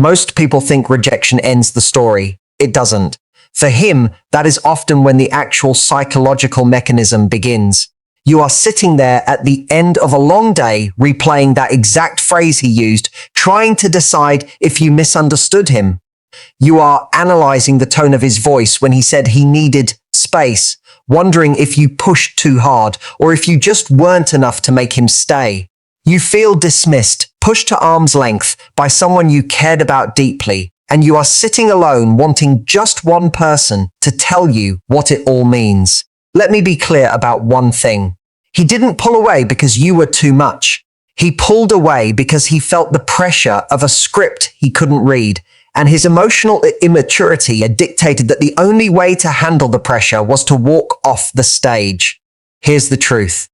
Most people think rejection ends the story. It doesn't. For him, that is often when the actual psychological mechanism begins. You are sitting there at the end of a long day, replaying that exact phrase he used, trying to decide if you misunderstood him. You are analyzing the tone of his voice when he said he needed space, wondering if you pushed too hard or if you just weren't enough to make him stay. You feel dismissed, pushed to arm's length by someone you cared about deeply, and you are sitting alone wanting just one person to tell you what it all means. Let me be clear about one thing. He didn't pull away because you were too much. He pulled away because he felt the pressure of a script he couldn't read, and his emotional immaturity had dictated that the only way to handle the pressure was to walk off the stage. Here's the truth.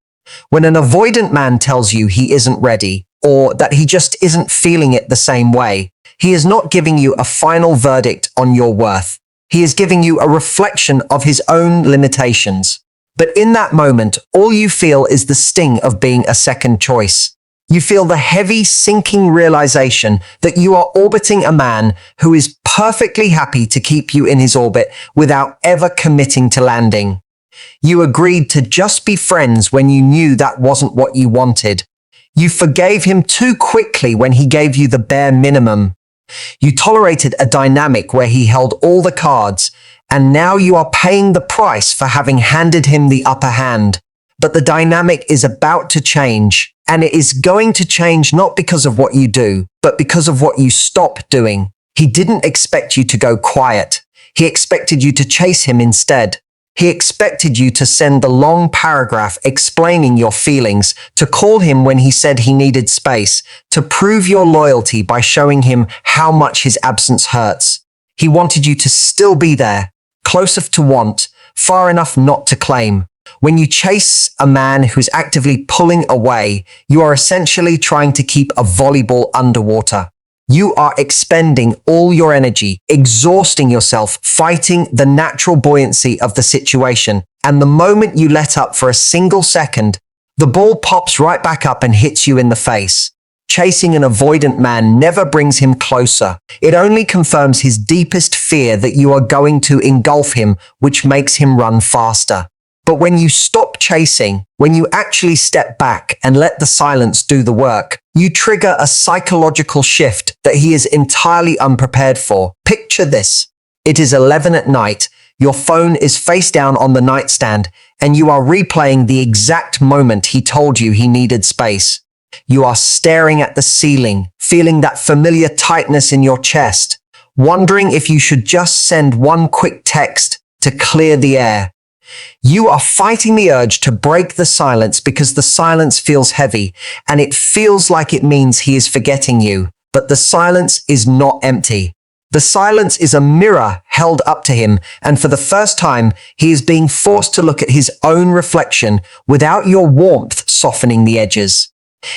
When an avoidant man tells you he isn't ready, or that he just isn't feeling it the same way, he is not giving you a final verdict on your worth. He is giving you a reflection of his own limitations. But in that moment, all you feel is the sting of being a second choice. You feel the heavy, sinking realization that you are orbiting a man who is perfectly happy to keep you in his orbit without ever committing to landing. You agreed to just be friends when you knew that wasn't what you wanted. You forgave him too quickly when he gave you the bare minimum. You tolerated a dynamic where he held all the cards, and now you are paying the price for having handed him the upper hand. But the dynamic is about to change, and it is going to change not because of what you do, but because of what you stop doing. He didn't expect you to go quiet. He expected you to chase him instead. He expected you to send the long paragraph explaining your feelings, to call him when he said he needed space, to prove your loyalty by showing him how much his absence hurts. He wanted you to still be there, close enough to want, far enough not to claim. When you chase a man who's actively pulling away, you are essentially trying to keep a volleyball underwater. You are expending all your energy, exhausting yourself, fighting the natural buoyancy of the situation. And the moment you let up for a single second, the ball pops right back up and hits you in the face. Chasing an avoidant man never brings him closer. It only confirms his deepest fear that you are going to engulf him, which makes him run faster. But when you stop chasing, when you actually step back and let the silence do the work, you trigger a psychological shift that he is entirely unprepared for. Picture this. It is 11 at night, your phone is face down on the nightstand, and you are replaying the exact moment he told you he needed space. You are staring at the ceiling, feeling that familiar tightness in your chest, wondering if you should just send one quick text to clear the air. You are fighting the urge to break the silence because the silence feels heavy, and it feels like it means he is forgetting you. But the silence is not empty. The silence is a mirror held up to him, and for the first time, he is being forced to look at his own reflection without your warmth softening the edges.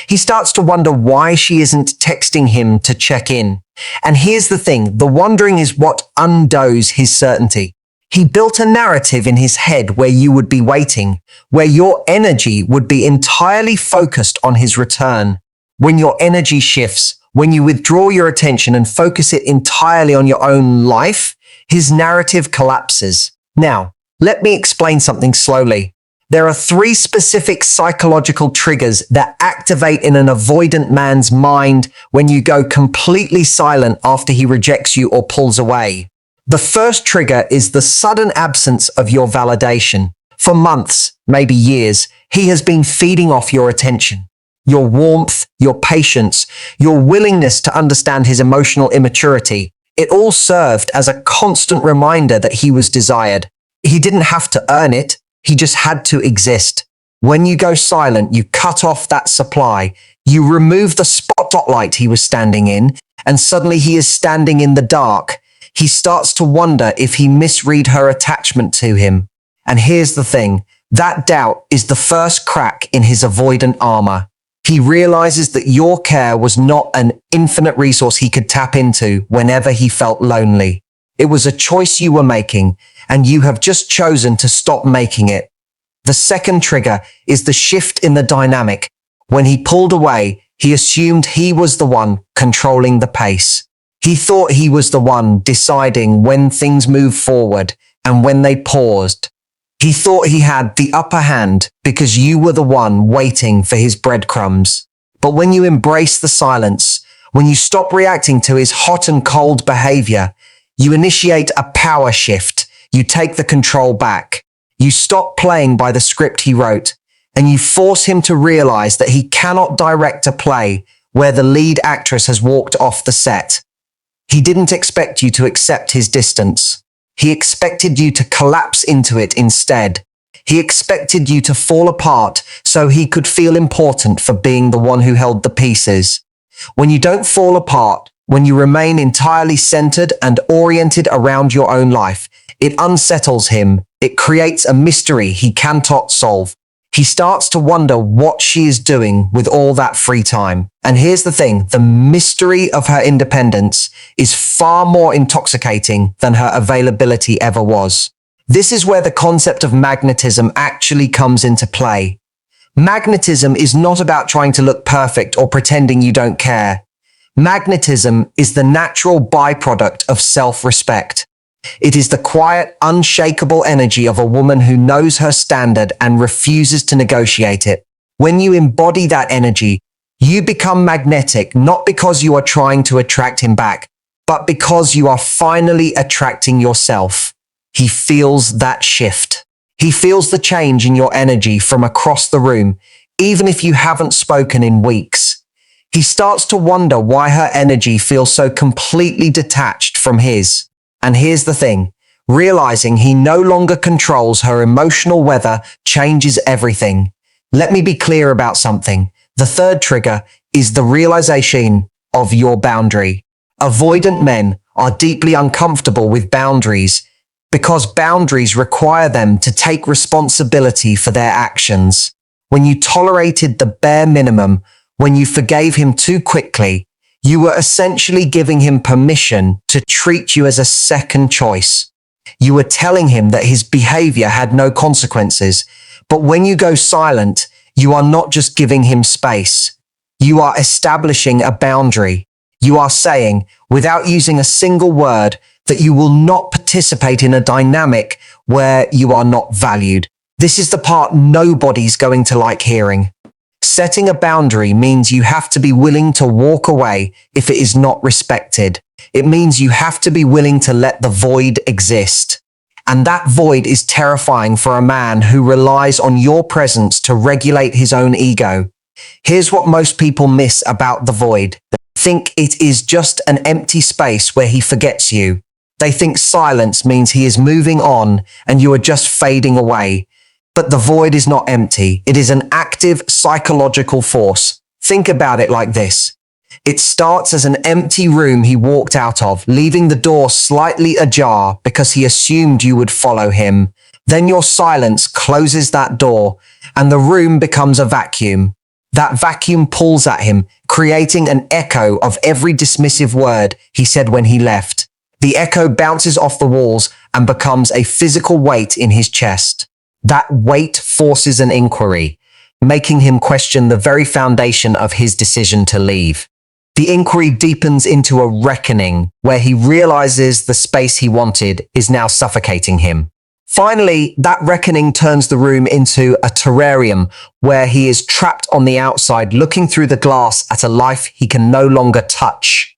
He starts to wonder why she isn't texting him to check in. And here's the thing, the wondering is what undoes his certainty. He built a narrative in his head where you would be waiting, where your energy would be entirely focused on his return. When your energy shifts, when you withdraw your attention and focus it entirely on your own life, his narrative collapses. Now, let me explain something slowly. There are 3 specific psychological triggers that activate in an avoidant man's mind when you go completely silent after he rejects you or pulls away. The first trigger is the sudden absence of your validation. For months, maybe years, he has been feeding off your attention, your warmth, your patience, your willingness to understand his emotional immaturity. It all served as a constant reminder that he was desired. He didn't have to earn it. He just had to exist. When you go silent, you cut off that supply. You remove the spotlight he was standing in, and suddenly he is standing in the dark. He starts to wonder if he misread her attachment to him. And here's the thing, that doubt is the first crack in his avoidant armor. He realizes that your care was not an infinite resource he could tap into whenever he felt lonely. It was a choice you were making, and you have just chosen to stop making it. The second trigger is the shift in the dynamic. When he pulled away, he assumed he was the one controlling the pace. He thought he was the one deciding when things moved forward and when they paused. He thought he had the upper hand because you were the one waiting for his breadcrumbs. But when you embrace the silence, when you stop reacting to his hot and cold behavior, you initiate a power shift. You take the control back. You stop playing by the script he wrote, and you force him to realize that he cannot direct a play where the lead actress has walked off the set. He didn't expect you to accept his distance. He expected you to collapse into it instead. He expected you to fall apart so he could feel important for being the one who held the pieces. When you don't fall apart, when you remain entirely centered and oriented around your own life, it unsettles him. It creates a mystery he cannot solve. He starts to wonder what she is doing with all that free time. And here's the thing, the mystery of her independence is far more intoxicating than her availability ever was. This is where the concept of magnetism actually comes into play. Magnetism is not about trying to look perfect or pretending you don't care. Magnetism is the natural byproduct of self-respect. It is the quiet, unshakable energy of a woman who knows her standard and refuses to negotiate it. When you embody that energy, you become magnetic not because you are trying to attract him back, but because you are finally attracting yourself. He feels that shift. He feels the change in your energy from across the room, even if you haven't spoken in weeks. He starts to wonder why her energy feels so completely detached from his. And here's the thing, realizing he no longer controls her emotional weather changes everything. Let me be clear about something. The third trigger is the realization of your boundary. Avoidant men are deeply uncomfortable with boundaries because boundaries require them to take responsibility for their actions. When you tolerated the bare minimum, when you forgave him too quickly, you were essentially giving him permission to treat you as a second choice. You were telling him that his behavior had no consequences. But when you go silent, you are not just giving him space. You are establishing a boundary. You are saying, without using a single word, that you will not participate in a dynamic where you are not valued. This is the part nobody's going to like hearing. Setting a boundary means you have to be willing to walk away if it is not respected. It means you have to be willing to let the void exist. And that void is terrifying for a man who relies on your presence to regulate his own ego. Here's what most people miss about the void. They think it is just an empty space where he forgets you. They think silence means he is moving on and you are just fading away. But the void is not empty. It is an active psychological force. Think about it like this. It starts as an empty room he walked out of, leaving the door slightly ajar because he assumed you would follow him. Then your silence closes that door and the room becomes a vacuum. That vacuum pulls at him, creating an echo of every dismissive word he said when he left. The echo bounces off the walls and becomes a physical weight in his chest. That weight forces an inquiry, making him question the very foundation of his decision to leave. The inquiry deepens into a reckoning where he realizes the space he wanted is now suffocating him. Finally, that reckoning turns the room into a terrarium where he is trapped on the outside looking through the glass at a life he can no longer touch.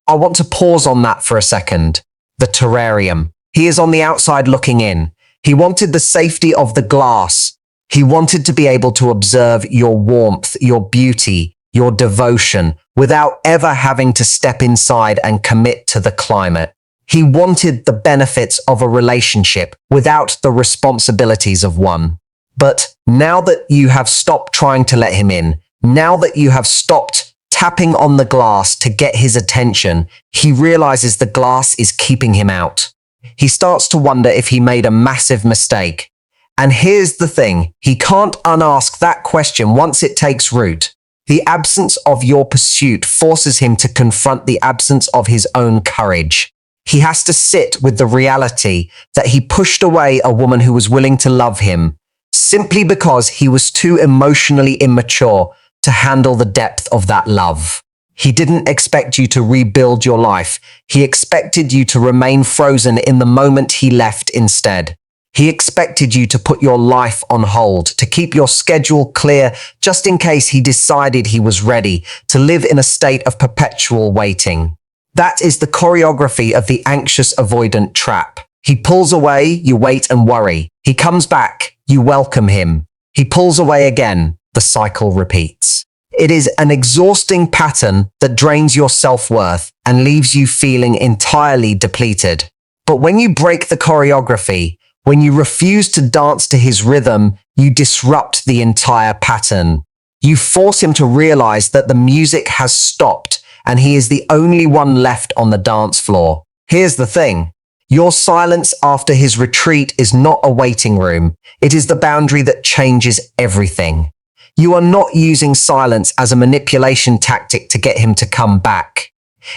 I want to pause on that for a second. The terrarium. He is on the outside looking in. He wanted the safety of the glass. He wanted to be able to observe your warmth, your beauty, your devotion, without ever having to step inside and commit to the climate. He wanted the benefits of a relationship without the responsibilities of one. But now that you have stopped trying to let him in, now that you have stopped tapping on the glass to get his attention, he realizes the glass is keeping him out. He starts to wonder if he made a massive mistake. And here's the thing, he can't unask that question once it takes root. The absence of your pursuit forces him to confront the absence of his own courage. He has to sit with the reality that he pushed away a woman who was willing to love him simply because he was too emotionally immature to handle the depth of that love. He didn't expect you to rebuild your life. He expected you to remain frozen in the moment he left instead. He expected you to put your life on hold, to keep your schedule clear just in case he decided he was ready, to live in a state of perpetual waiting. That is the choreography of the anxious avoidant trap. He pulls away, you wait and worry. He comes back, you welcome him. He pulls away again, the cycle repeats. It is an exhausting pattern that drains your self-worth and leaves you feeling entirely depleted. But when you break the choreography, when you refuse to dance to his rhythm, you disrupt the entire pattern. You force him to realize that the music has stopped and he is the only one left on the dance floor. Here's the thing. Your silence after his retreat is not a waiting room. It is the boundary that changes everything. You are not using silence as a manipulation tactic to get him to come back.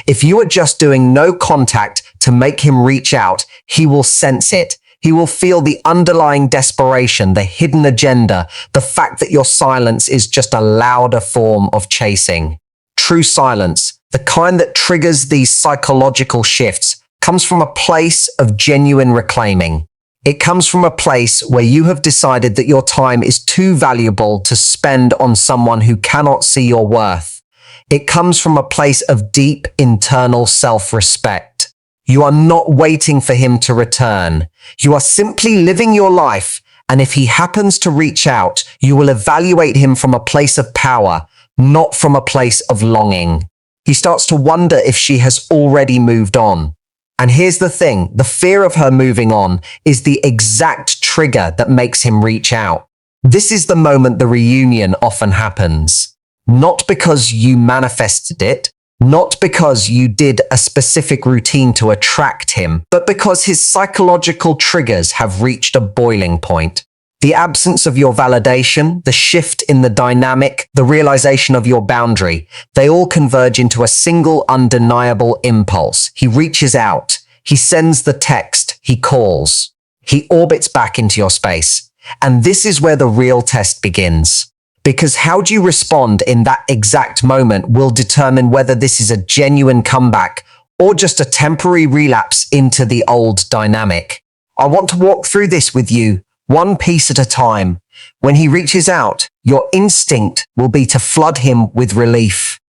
If you are just doing no contact to make him reach out, he will sense it. He will feel the underlying desperation, the hidden agenda, the fact that your silence is just a louder form of chasing. True silence, the kind that triggers these psychological shifts, comes from a place of genuine reclaiming. It comes from a place where you have decided that your time is too valuable to spend on someone who cannot see your worth. It comes from a place of deep internal self-respect. You are not waiting for him to return. You are simply living your life, and if he happens to reach out, you will evaluate him from a place of power, not from a place of longing. He starts to wonder if she has already moved on. And here's the thing, the fear of her moving on is the exact trigger that makes him reach out. This is the moment the reunion often happens. Not because you manifested it, not because you did a specific routine to attract him, but because his psychological triggers have reached a boiling point. The absence of your validation, the shift in the dynamic, the realization of your boundary, they all converge into a single undeniable impulse. He reaches out. He sends the text. He calls. He orbits back into your space. And this is where the real test begins. Because how do you respond in that exact moment will determine whether this is a genuine comeback or just a temporary relapse into the old dynamic. I want to walk through this with you, one piece at a time. When he reaches out, your instinct will be to flood him with relief.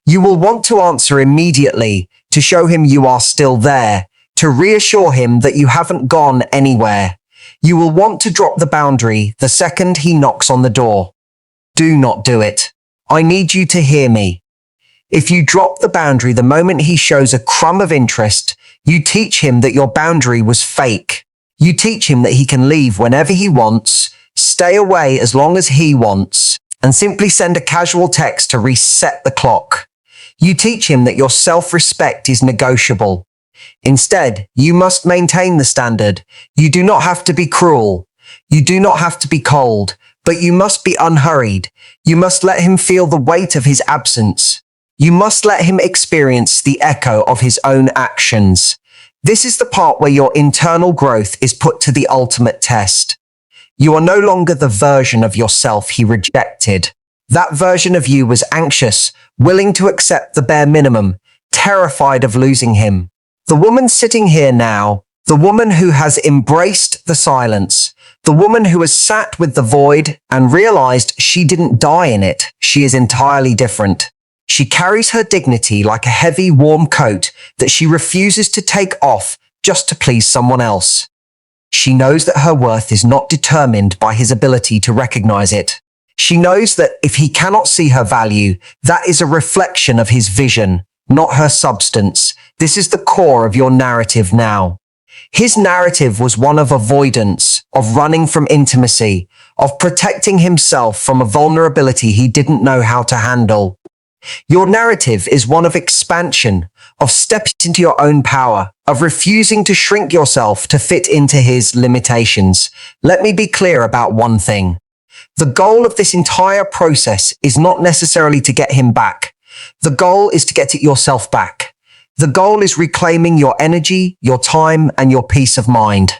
You will want to answer immediately, to show him you are still there, to reassure him that you haven't gone anywhere. You will want to drop the boundary the second he knocks on the door. Do not do it. I need you to hear me. If you drop the boundary the moment he shows a crumb of interest, you teach him that your boundary was fake. You teach him that he can leave whenever he wants, stay away as long as he wants, and simply send a casual text to reset the clock. You teach him that your self-respect is negotiable. Instead, you must maintain the standard. You do not have to be cruel. You do not have to be cold. But you must be unhurried. You must let him feel the weight of his absence. You must let him experience the echo of his own actions. This is the part where your internal growth is put to the ultimate test. You are no longer the version of yourself he rejected. That version of you was anxious, willing to accept the bare minimum, terrified of losing him. The woman sitting here now, the woman who has embraced the silence, the woman who has sat with the void and realized she didn't die in it, she is entirely different. She carries her dignity like a heavy, warm coat that she refuses to take off just to please someone else. She knows that her worth is not determined by his ability to recognize it. She knows that if he cannot see her value, that is a reflection of his vision, not her substance. This is the core of your narrative now. His narrative was one of avoidance, of running from intimacy, of protecting himself from a vulnerability he didn't know how to handle. Your narrative is one of expansion, of stepping into your own power, of refusing to shrink yourself to fit into his limitations. Let me be clear about one thing. The goal of this entire process is not necessarily to get him back. The goal is to get yourself back. The goal is reclaiming your energy, your time, and your peace of mind.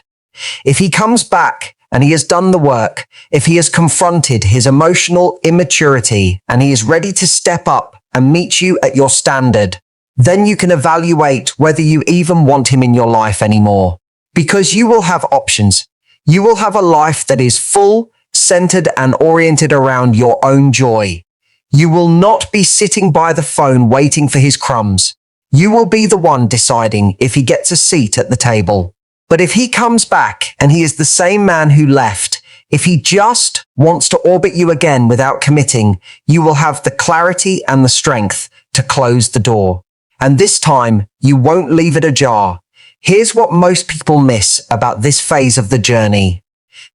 If he comes back and he has done the work, if he has confronted his emotional immaturity and he is ready to step up and meet you at your standard. Then you can evaluate whether you even want him in your life anymore. Because you will have options. You will have a life that is full, centered, and oriented around your own joy. You will not be sitting by the phone waiting for his crumbs. You will be the one deciding if he gets a seat at the table. But if he comes back and he is the same man who left, if he just wants to orbit you again without committing, you will have the clarity and the strength to close the door. And this time, you won't leave it ajar. Here's what most people miss about this phase of the journey.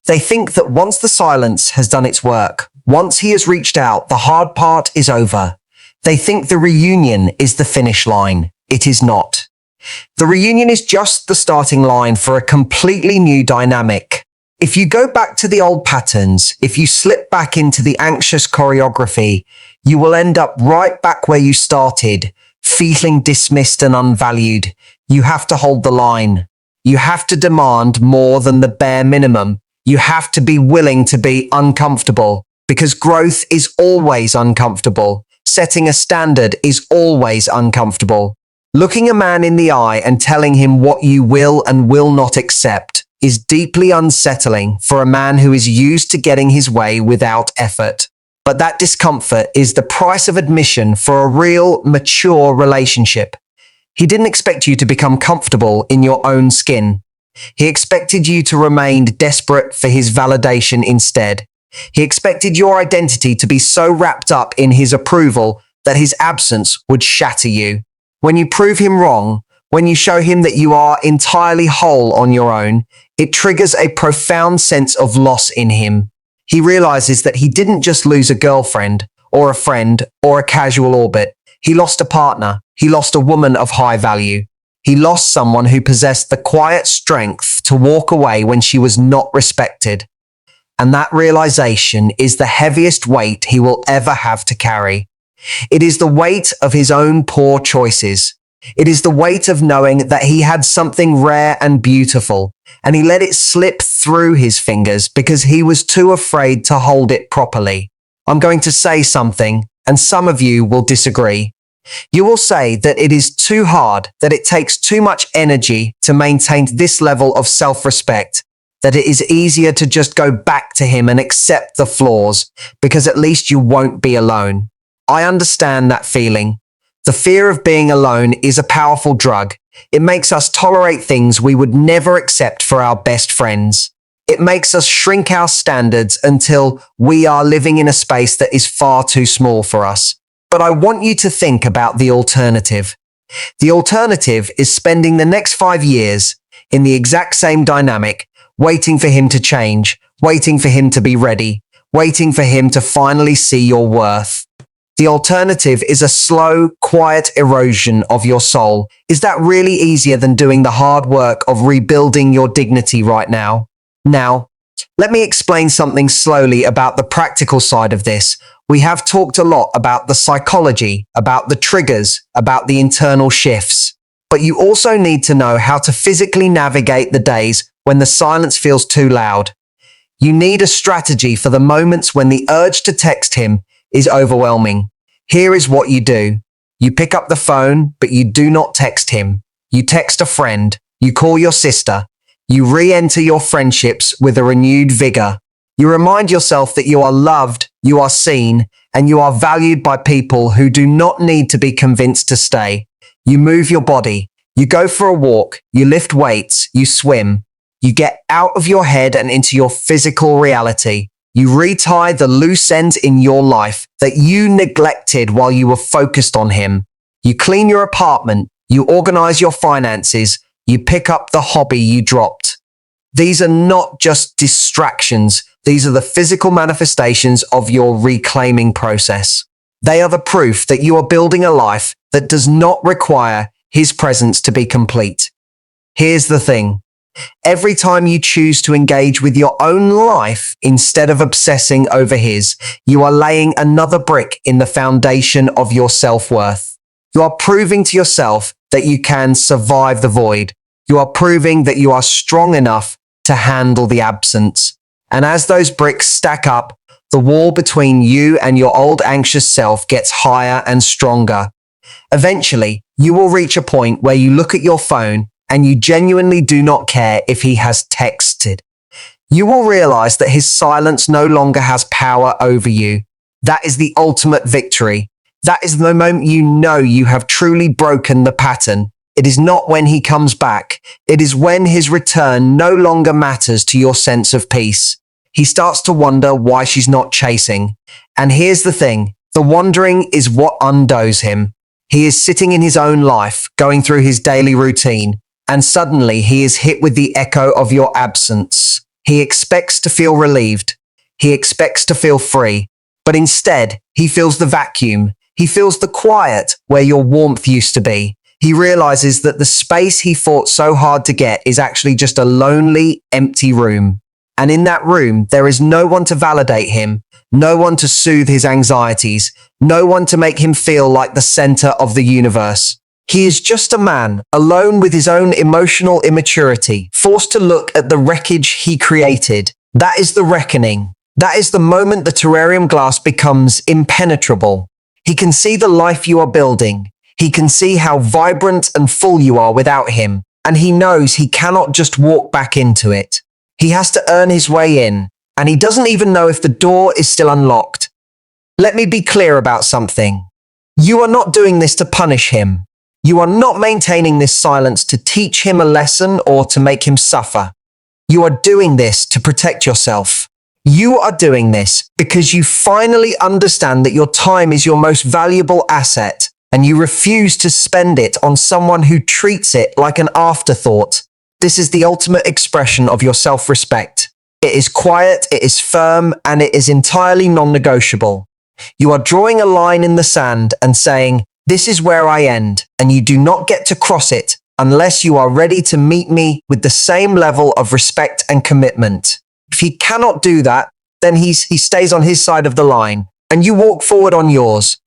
They think that once the silence has done its work, once he has reached out, the hard part is over. They think the reunion is the finish line. It is not. The reunion is just the starting line for a completely new dynamic. If you go back to the old patterns, if you slip back into the anxious choreography, you will end up right back where you started, feeling dismissed and unvalued. You have to hold the line. You have to demand more than the bare minimum. You have to be willing to be uncomfortable, because growth is always uncomfortable. Setting a standard is always uncomfortable. Looking a man in the eye and telling him what you will and will not accept is deeply unsettling for a man who is used to getting his way without effort. But that discomfort is the price of admission for a real, mature relationship. He didn't expect you to become comfortable in your own skin. He expected you to remain desperate for his validation instead. He expected your identity to be so wrapped up in his approval that his absence would shatter you. When you prove him wrong, when you show him that you are entirely whole on your own, it triggers a profound sense of loss in him. He realizes that he didn't just lose a girlfriend, or a friend, or a casual orbit. He lost a partner. He lost a woman of high value. He lost someone who possessed the quiet strength to walk away when she was not respected. And that realization is the heaviest weight he will ever have to carry. It is the weight of his own poor choices. It is the weight of knowing that he had something rare and beautiful, and he let it slip through his fingers because he was too afraid to hold it properly. I'm going to say something, and some of you will disagree. You will say that it is too hard, that it takes too much energy to maintain this level of self-respect, that it is easier to just go back to him and accept the flaws, because at least you won't be alone. I understand that feeling. The fear of being alone is a powerful drug. It makes us tolerate things we would never accept for our best friends. It makes us shrink our standards until we are living in a space that is far too small for us. But I want you to think about the alternative. The alternative is spending the next 5 years in the exact same dynamic, waiting for him to change, waiting for him to be ready, waiting for him to finally see your worth. The alternative is a slow, quiet erosion of your soul. Is that really easier than doing the hard work of rebuilding your dignity right now? Now, let me explain something slowly about the practical side of this. We have talked a lot about the psychology, about the triggers, about the internal shifts. But you also need to know how to physically navigate the days when the silence feels too loud. You need a strategy for the moments when the urge to text him is overwhelming. Here is what you do. You pick up the phone, but you do not text him. You text a friend. You call your sister. You re-enter your friendships with a renewed vigor. You remind yourself that you are loved, you are seen, and you are valued by people who do not need to be convinced to stay. You move your body. You go for a walk. You lift weights. You swim. You get out of your head and into your physical reality. You retie the loose ends in your life that you neglected while you were focused on him. You clean your apartment. You organize your finances. You pick up the hobby you dropped. These are not just distractions. These are the physical manifestations of your reclaiming process. They are the proof that you are building a life that does not require his presence to be complete. Here's the thing. Every time you choose to engage with your own life instead of obsessing over his, you are laying another brick in the foundation of your self-worth. You are proving to yourself that you can survive the void. You are proving that you are strong enough to handle the absence. And as those bricks stack up, the wall between you and your old anxious self gets higher and stronger. Eventually, you will reach a point where you look at your phone and you genuinely do not care if he has texted. You will realize that his silence no longer has power over you. That is the ultimate victory. That is the moment you know you have truly broken the pattern. It is not when he comes back. It is when his return no longer matters to your sense of peace. He starts to wonder why she's not chasing. And here's the thing, the wondering is what undoes him. He is sitting in his own life, going through his daily routine, and suddenly he is hit with the echo of your absence. He expects to feel relieved. He expects to feel free. But instead, he feels the vacuum. He feels the quiet where your warmth used to be. He realizes that the space he fought so hard to get is actually just a lonely, empty room. And in that room, there is no one to validate him, no one to soothe his anxieties, no one to make him feel like the center of the universe. He is just a man, alone with his own emotional immaturity, forced to look at the wreckage he created. That is the reckoning. That is the moment the terrarium glass becomes impenetrable. He can see the life you are building. He can see how vibrant and full you are without him, and he knows he cannot just walk back into it. He has to earn his way in, and he doesn't even know if the door is still unlocked. Let me be clear about something. You are not doing this to punish him. You are not maintaining this silence to teach him a lesson or to make him suffer. You are doing this to protect yourself. You are doing this because you finally understand that your time is your most valuable asset, and you refuse to spend it on someone who treats it like an afterthought. This is the ultimate expression of your self-respect. It is quiet, it is firm, and it is entirely non-negotiable. You are drawing a line in the sand and saying, "This is where I end, and you do not get to cross it unless you are ready to meet me with the same level of respect and commitment." If he cannot do that, then he stays on his side of the line, and you walk forward on yours.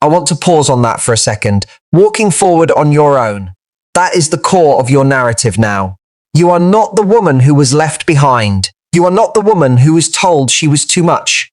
I want to pause on that for a second. Walking forward on your own. That is the core of your narrative now. You are not the woman who was left behind. You are not the woman who was told she was too much.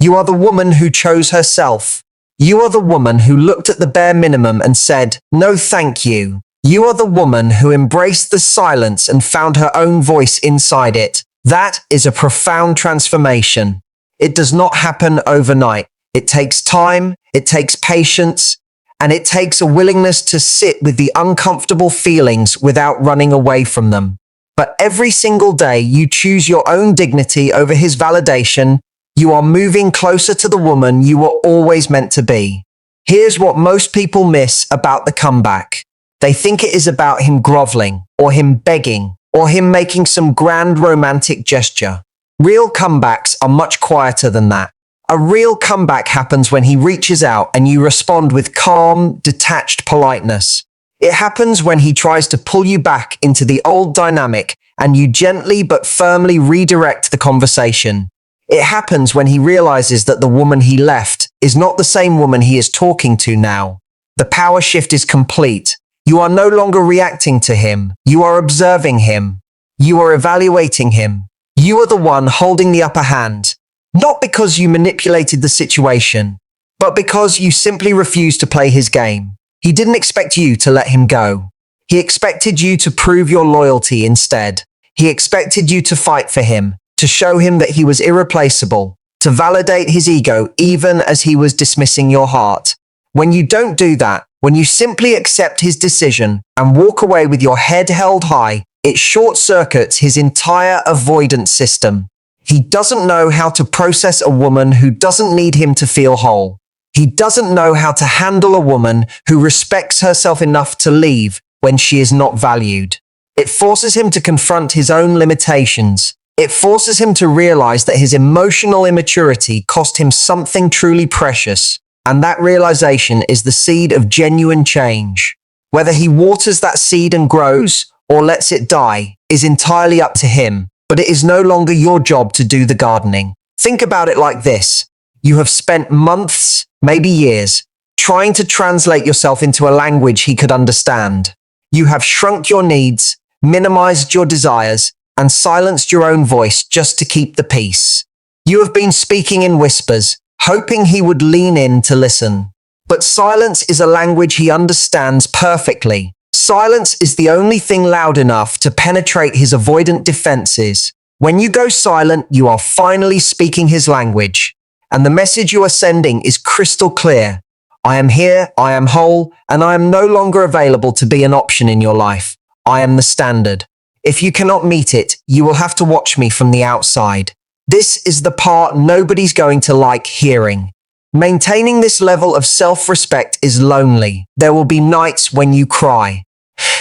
You are the woman who chose herself. You are the woman who looked at the bare minimum and said, "No, thank you." You are the woman who embraced the silence and found her own voice inside it. That is a profound transformation. It does not happen overnight. It takes time, it takes patience, and it takes a willingness to sit with the uncomfortable feelings without running away from them. But every single day you choose your own dignity over his validation, you are moving closer to the woman you were always meant to be. Here's what most people miss about the comeback. They think it is about him groveling, or him begging, or him making some grand romantic gesture. Real comebacks are much quieter than that. A real comeback happens when he reaches out and you respond with calm, detached politeness. It happens when he tries to pull you back into the old dynamic and you gently but firmly redirect the conversation. It happens when he realizes that the woman he left is not the same woman he is talking to now. The power shift is complete. You are no longer reacting to him. You are observing him. You are evaluating him. You are the one holding the upper hand. Not because you manipulated the situation, but because you simply refused to play his game. He didn't expect you to let him go. He expected you to prove your loyalty instead. He expected you to fight for him, to show him that he was irreplaceable, to validate his ego even as he was dismissing your heart. When you don't do that, when you simply accept his decision and walk away with your head held high, it short-circuits his entire avoidance system. He doesn't know how to process a woman who doesn't need him to feel whole. He doesn't know how to handle a woman who respects herself enough to leave when she is not valued. It forces him to confront his own limitations. It forces him to realize that his emotional immaturity cost him something truly precious. And that realization is the seed of genuine change. Whether he waters that seed and grows or lets it die is entirely up to him, but it is no longer your job to do the gardening. Think about it like this. You have spent months, maybe years, trying to translate yourself into a language he could understand. You have shrunk your needs, minimized your desires, and silenced your own voice just to keep the peace. You have been speaking in whispers, hoping he would lean in to listen. But silence is a language he understands perfectly. Silence is the only thing loud enough to penetrate his avoidant defenses. When you go silent, you are finally speaking his language. And the message you are sending is crystal clear. I am here, I am whole, and I am no longer available to be an option in your life. I am the standard. If you cannot meet it, you will have to watch me from the outside. This is the part nobody's going to like hearing. Maintaining this level of self-respect is lonely. There will be nights when you cry.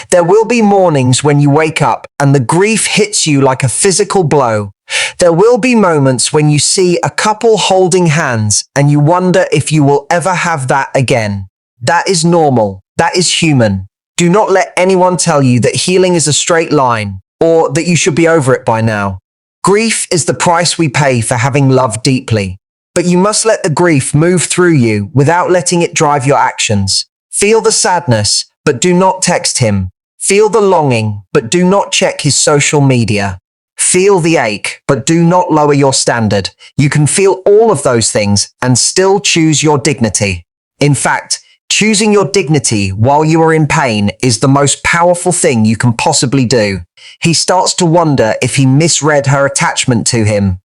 There will be mornings when you wake up and the grief hits you like a physical blow. There will be moments when you see a couple holding hands and you wonder if you will ever have that again. That is normal. That is human. Do not let anyone tell you that healing is a straight line or that you should be over it by now. Grief is the price we pay for having loved deeply. But you must let the grief move through you without letting it drive your actions. Feel the sadness, but do not text him. Feel the longing, but do not check his social media. Feel the ache, but do not lower your standard. You can feel all of those things and still choose your dignity. In fact, choosing your dignity while you are in pain is the most powerful thing you can possibly do. He starts to wonder if he misread her attachment to him.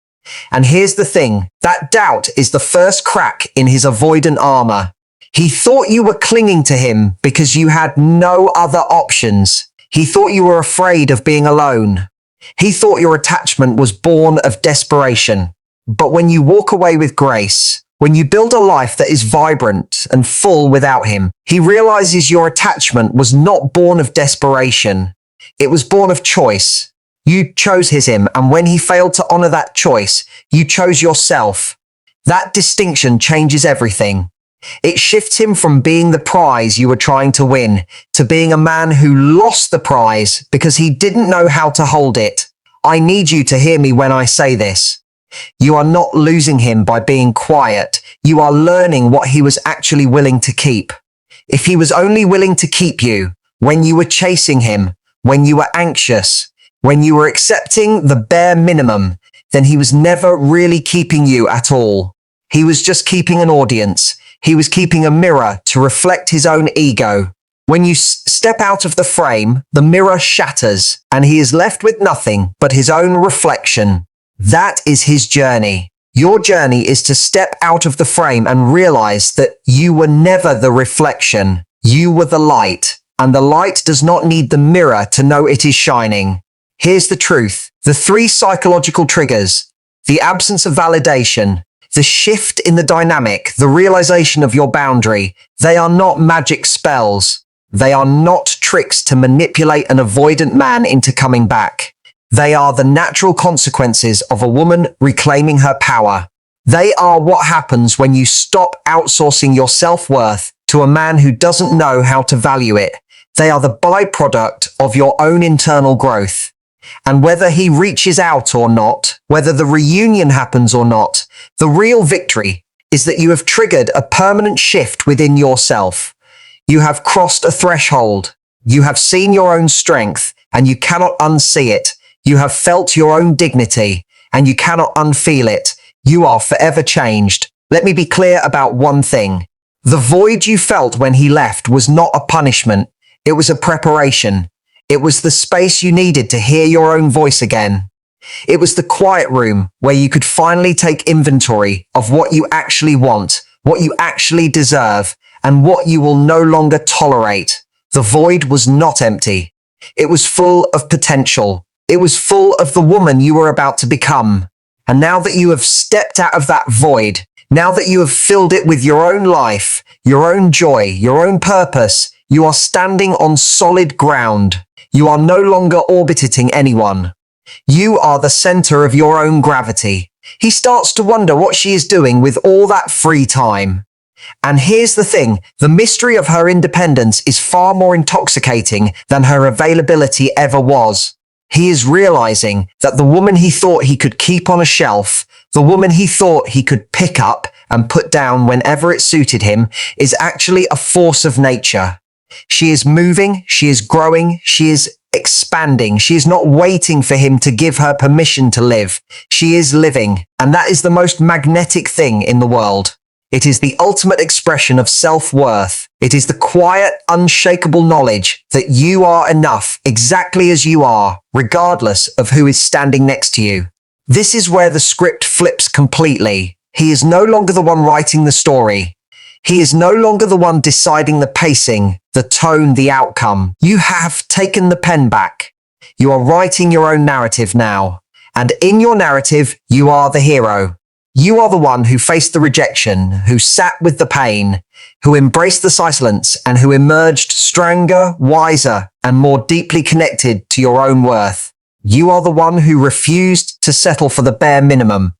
And here's the thing, that doubt is the first crack in his avoidant armor. He thought you were clinging to him because you had no other options. He thought you were afraid of being alone. He thought your attachment was born of desperation. But when you walk away with grace, when you build a life that is vibrant and full without him, he realizes your attachment was not born of desperation. It was born of choice. You chose him, and when he failed to honor that choice, you chose yourself. That distinction changes everything. It shifts him from being the prize you were trying to win to being a man who lost the prize because he didn't know how to hold it. I need you to hear me when I say this. You are not losing him by being quiet. You are learning what he was actually willing to keep. If he was only willing to keep you when you were chasing him, when you were anxious, when you were accepting the bare minimum, then he was never really keeping you at all. He was just keeping an audience. He was keeping a mirror to reflect his own ego. When you step out of the frame, the mirror shatters and he is left with nothing but his own reflection. That is his journey. Your journey is to step out of the frame and realize that you were never the reflection. You were the light, and the light does not need the mirror to know it is shining. Here's the truth. The 3 psychological triggers, the absence of validation, the shift in the dynamic, the realization of your boundary, they are not magic spells. They are not tricks to manipulate an avoidant man into coming back. They are the natural consequences of a woman reclaiming her power. They are what happens when you stop outsourcing your self-worth to a man who doesn't know how to value it. They are the byproduct of your own internal growth. And whether he reaches out or not, whether the reunion happens or not, the real victory is that you have triggered a permanent shift within yourself. You have crossed a threshold. You have seen your own strength, and you cannot unsee it. You have felt your own dignity, and you cannot unfeel it. You are forever changed. Let me be clear about one thing. The void you felt when he left was not a punishment. It was a preparation. It was the space you needed to hear your own voice again. It was the quiet room where you could finally take inventory of what you actually want, what you actually deserve, and what you will no longer tolerate. The void was not empty. It was full of potential. It was full of the woman you were about to become. And now that you have stepped out of that void, now that you have filled it with your own life, your own joy, your own purpose, you are standing on solid ground. You are no longer orbiting anyone. You are the center of your own gravity. He starts to wonder what she is doing with all that free time. And here's the thing, the mystery of her independence is far more intoxicating than her availability ever was. He is realizing that the woman he thought he could keep on a shelf, the woman he thought he could pick up and put down whenever it suited him, is actually a force of nature. She is moving, she is growing, she is expanding. She is not waiting for him to give her permission to live. She is living. And that is the most magnetic thing in the world. It is the ultimate expression of self-worth. It is the quiet, unshakable knowledge that you are enough exactly as you are, regardless of who is standing next to you. This is where the script flips completely. He is no longer the one writing the story. He is no longer the one deciding the pacing, the tone, the outcome. You have taken the pen back. You are writing your own narrative now. And in your narrative, you are the hero. You are the one who faced the rejection, who sat with the pain, who embraced the silence, and who emerged stronger, wiser, and more deeply connected to your own worth. You are the one who refused to settle for the bare minimum.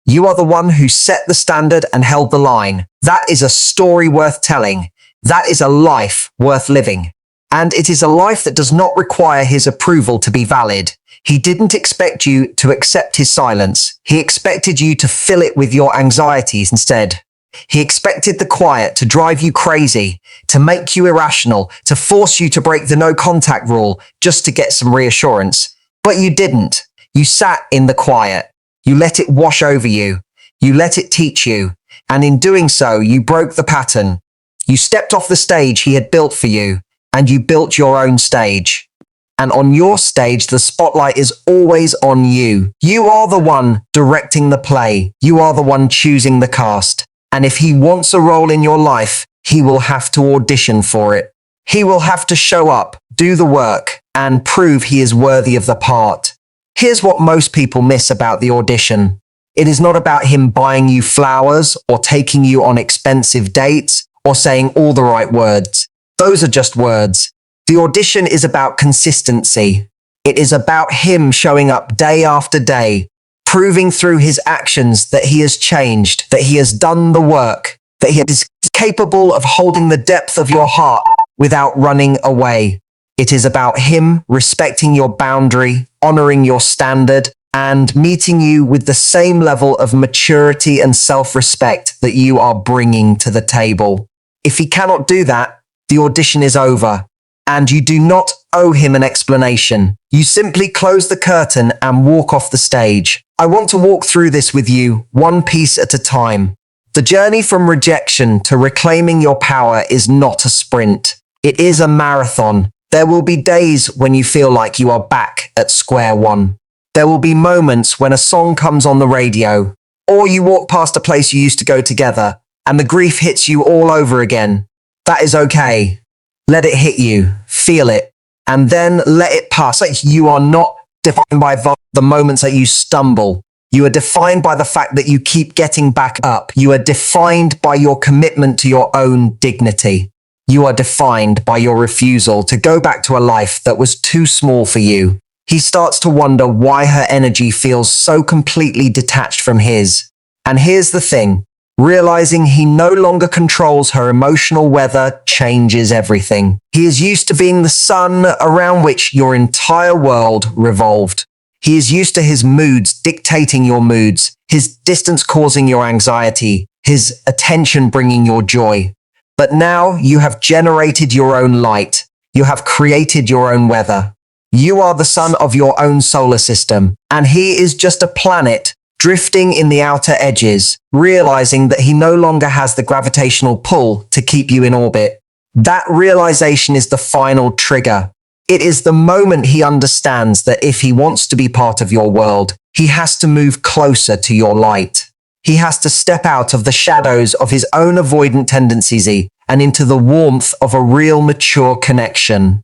You are the one who set the standard and held the line. That is a story worth telling. That is a life worth living. And it is a life that does not require his approval to be valid. He didn't expect you to accept his silence. He expected you to fill it with your anxieties instead. He expected the quiet to drive you crazy, to make you irrational, to force you to break the no contact rule just to get some reassurance. But you didn't. You sat in the quiet. You let it wash over you. You let it teach you. And in doing so, you broke the pattern. You stepped off the stage he had built for you, and you built your own stage. And on your stage, the spotlight is always on you. You are the one directing the play. You are the one choosing the cast. And if he wants a role in your life, he will have to audition for it. He will have to show up, do the work, and prove he is worthy of the part. Here's what most people miss about the audition. It is not about him buying you flowers or taking you on expensive dates or saying all the right words. Those are just words. The audition is about consistency. It is about him showing up day after day, proving through his actions that he has changed, that he has done the work, that he is capable of holding the depth of your heart without running away. It is about him respecting your boundary, honoring your standard, and meeting you with the same level of maturity and self-respect that you are bringing to the table. If he cannot do that, the audition is over. And you do not owe him an explanation. You simply close the curtain and walk off the stage. I want to walk through this with you, one piece at a time. The journey from rejection to reclaiming your power is not a sprint. It is a marathon. There will be days when you feel like you are back at square one. There will be moments when a song comes on the radio, or you walk past a place you used to go together, and the grief hits you all over again. That is okay. Let it hit you, feel it, and then let it pass. You are not defined by the moments that you stumble. You are defined by the fact that you keep getting back up. You are defined by your commitment to your own dignity. You are defined by your refusal to go back to a life that was too small for you. He starts to wonder why her energy feels so completely detached from his. And here's the thing. Realizing he no longer controls her emotional weather changes everything. He is used to being the sun around which your entire world revolved. He is used to his moods dictating your moods, his distance causing your anxiety, his attention bringing your joy. But now you have generated your own light. You have created your own weather. You are the sun of your own solar system, and he is just a planet drifting in the outer edges, realizing that he no longer has the gravitational pull to keep you in orbit. That realization is the final trigger. It is the moment he understands that if he wants to be part of your world, he has to move closer to your light. He has to step out of the shadows of his own avoidant tendencies and into the warmth of a real mature connection.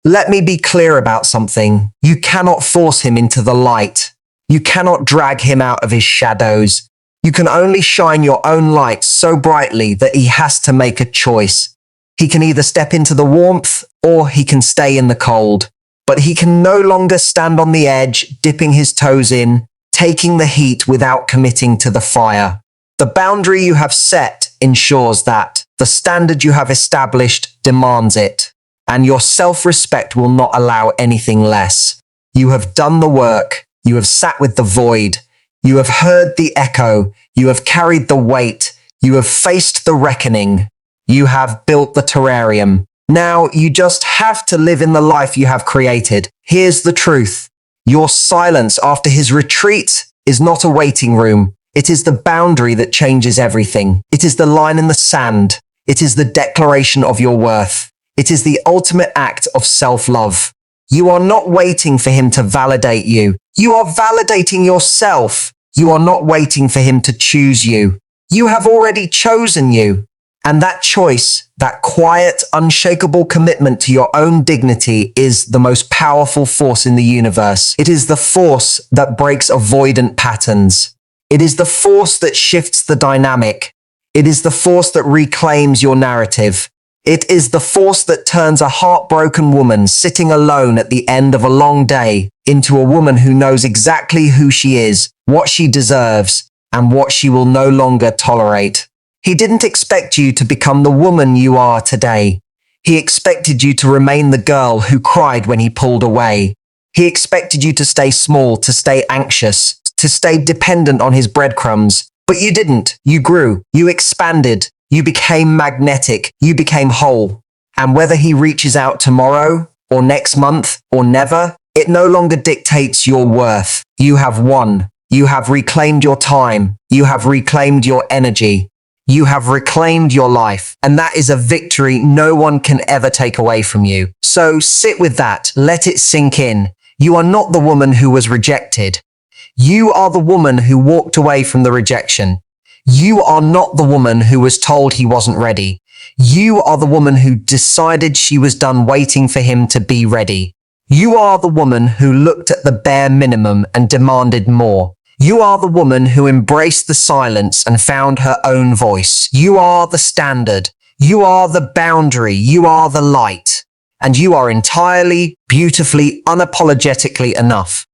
Let me be clear about something. You cannot force him into the light. You cannot drag him out of his shadows. You can only shine your own light so brightly that he has to make a choice. He can either step into the warmth or he can stay in the cold. But he can no longer stand on the edge, dipping his toes in, taking the heat without committing to the fire. The boundary you have set ensures that. The standard you have established demands it. And your self-respect will not allow anything less. You have done the work. You have sat with the void. You have heard the echo. You have carried the weight. You have faced the reckoning. You have built the terrarium. Now you just have to live in the life you have created. Here's the truth. Your silence after his retreat is not a waiting room. It is the boundary that changes everything. It is the line in the sand. It is the declaration of your worth. It is the ultimate act of self-love. You are not waiting for him to validate you. You are validating yourself. You are not waiting for him to choose you. You have already chosen you. And that choice, that quiet, unshakable commitment to your own dignity is the most powerful force in the universe. It is the force that breaks avoidant patterns. It is the force that shifts the dynamic. It is the force that reclaims your narrative. It is the force that turns a heartbroken woman sitting alone at the end of a long day into a woman who knows exactly who she is, what she deserves, and what she will no longer tolerate. He didn't expect you to become the woman you are today. He expected you to remain the girl who cried when he pulled away. He expected you to stay small, to stay anxious, to stay dependent on his breadcrumbs. But you didn't. You grew. You expanded. You became magnetic. You became whole. And whether he reaches out tomorrow, or next month, or never, it no longer dictates your worth. You have won. You have reclaimed your time. You have reclaimed your energy. You have reclaimed your life, and that is a victory no one can ever take away from you. So sit with that, let it sink in. You are not the woman who was rejected. You are the woman who walked away from the rejection. You are not the woman who was told he wasn't ready. You are the woman who decided she was done waiting for him to be ready. You are the woman who looked at the bare minimum and demanded more. You are the woman who embraced the silence and found her own voice. You are the standard. You are the boundary. You are the light. And you are entirely, beautifully, unapologetically enough.